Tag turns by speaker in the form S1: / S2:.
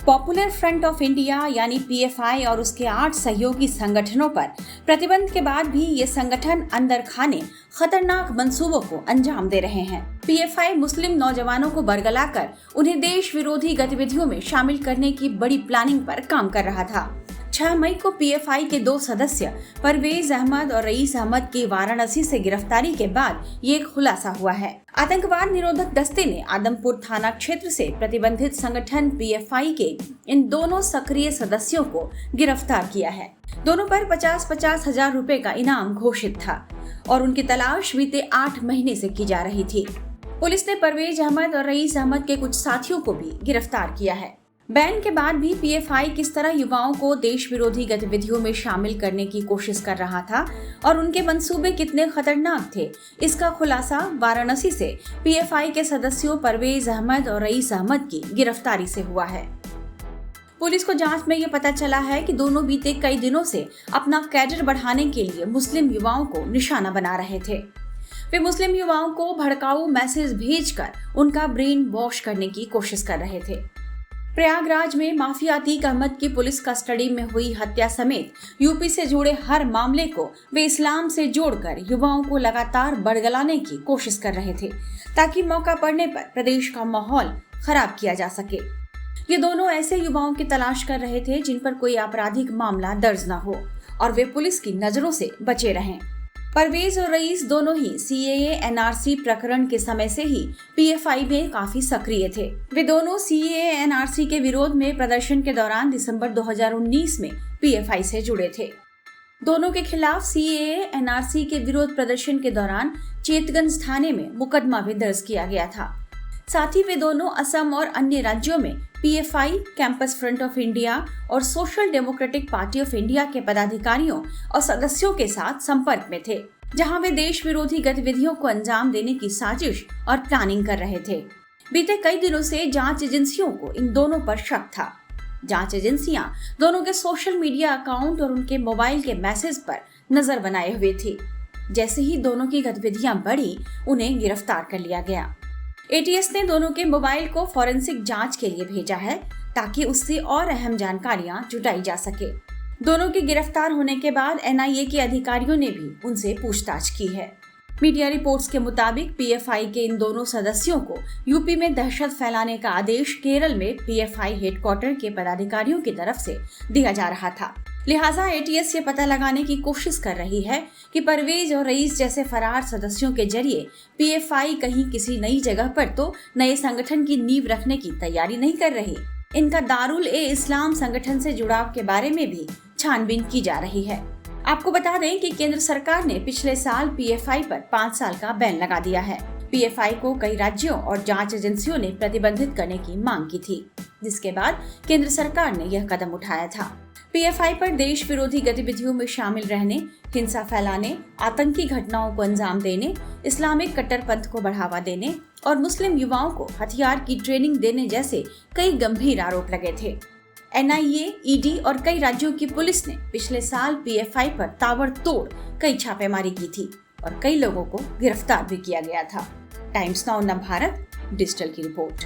S1: Popular front of India यानी PFI और उसके 8 सहयोगी संगठनों पर प्रतिबंध के बाद भी ये संगठन अंदर खाने खतरनाक मंसूबों को अंजाम दे रहे हैं। पीएफआई मुस्लिम नौजवानों को बरगलाकर उन्हें देश विरोधी गतिविधियों में शामिल करने की बड़ी प्लानिंग पर काम कर रहा था। 6 मई को पीएफआई के 2 सदस्य परवेज अहमद और रईस अहमद की वाराणसी से गिरफ्तारी के बाद ये खुलासा हुआ है। आतंकवाद निरोधक दस्ते ने आदमपुर थाना क्षेत्र से प्रतिबंधित संगठन पीएफआई के इन दोनों सक्रिय सदस्यों को गिरफ्तार किया है। दोनों पर 50-50 हजार रुपए का इनाम घोषित था और उनकी तलाश बीते 8 महीने से की जा रही थी। पुलिस ने परवेज अहमद और रईस अहमद के कुछ साथियों को भी गिरफ्तार किया है। बैन के बाद भी पीएफआई किस तरह युवाओं को देश विरोधी गतिविधियों में शामिल करने की कोशिश कर रहा था और उनके मंसूबे कितने खतरनाक थे, इसका खुलासा वाराणसी से पीएफआई के सदस्यों परवेज अहमद और रईस अहमद की गिरफ्तारी से हुआ है। पुलिस को जांच में ये पता चला है कि दोनों बीते कई दिनों से अपना कैडर बढ़ाने के लिए मुस्लिम युवाओं को निशाना बना रहे थे। वे मुस्लिम युवाओं को भड़काऊ मैसेज भेजकर उनका ब्रेन वॉश करने की कोशिश कर रहे थे। प्रयागराज में माफिया अतीक अहमद की पुलिस कस्टडी में हुई हत्या समेत यूपी से जुड़े हर मामले को वे इस्लाम से जोड़कर युवाओं को लगातार बरगलाने की कोशिश कर रहे थे ताकि मौका पड़ने पर प्रदेश का माहौल खराब किया जा सके। ये दोनों ऐसे युवाओं की तलाश कर रहे थे जिन पर कोई आपराधिक मामला दर्ज न हो और वे पुलिस की नजरों से बचे रहें। परवेज और रईस दोनों ही सीएए एनआरसी प्रकरण के समय से ही पीएफआई में काफी सक्रिय थे। वे दोनों सीएए एनआरसी के विरोध में प्रदर्शन के दौरान दिसंबर 2019 में पीएफआई से जुड़े थे। दोनों के खिलाफ सीएए एनआरसी के विरोध प्रदर्शन के दौरान चेतगंज थाने में मुकदमा भी दर्ज किया गया था। साथ ही वे दोनों असम और अन्य राज्यों में PFI, Campus Front of India और Social Democratic Party of India के पदाधिकारियों और सदस्यों के साथ संपर्क में थे, जहां वे देश विरोधी गतिविधियों को अंजाम देने की साजिश और प्लानिंग कर रहे थे। बीते कई दिनों से जांच एजेंसियों को इन दोनों पर शक था। जांच एजेंसियां दोनों के सोशल मीडिया अकाउंट और उनके मोबाइल के मैसेज पर नजर बनाए हुए थी। जैसे ही दोनों की गतिविधियां बढ़ी, उन्हें गिरफ्तार कर लिया गया। एटीएस ने दोनों के मोबाइल को फॉरेंसिक जांच के लिए भेजा है ताकि उससे और अहम जानकारियां जुटाई जा सके। दोनों के गिरफ्तार होने के बाद एनआईए के अधिकारियों ने भी उनसे पूछताछ की है। मीडिया रिपोर्ट्स के मुताबिक पीएफआई के इन दोनों सदस्यों को यूपी में दहशत फैलाने का आदेश केरल में पीएफआई हेडक्वार्टर के पदाधिकारियों की तरफ से दिया जा रहा था। लिहाजा एटीएस ये पता लगाने की कोशिश कर रही है कि परवेज और रईस जैसे फरार सदस्यों के जरिए पीएफआई कहीं किसी नई जगह पर तो नए संगठन की नींव रखने की तैयारी नहीं कर रही। इनका दारुल ए इस्लाम संगठन से जुड़ाव के बारे में भी छानबीन की जा रही है। आपको बता दें कि केंद्र सरकार ने पिछले साल पीएफआई पर 5 साल का बैन लगा दिया है। पीएफआई को कई राज्यों और जांच एजेंसियों ने प्रतिबंधित करने की मांग की थी, जिसके बाद केंद्र सरकार ने यह कदम उठाया था। पीएफआई पर देश विरोधी गतिविधियों में शामिल रहने, हिंसा फैलाने, आतंकी घटनाओं को अंजाम देने, इस्लामिक कट्टरपंथ को बढ़ावा देने और मुस्लिम युवाओं को हथियार की ट्रेनिंग देने जैसे कई गंभीर आरोप लगे थे। एनआईए, ईडी और कई राज्यों की पुलिस ने पिछले साल पीएफआई पर ताबड़तोड़ कई छापेमारी की थी और कई लोगों को गिरफ्तार भी किया गया था। टाइम्स नाउ भारत डिजिटल की रिपोर्ट।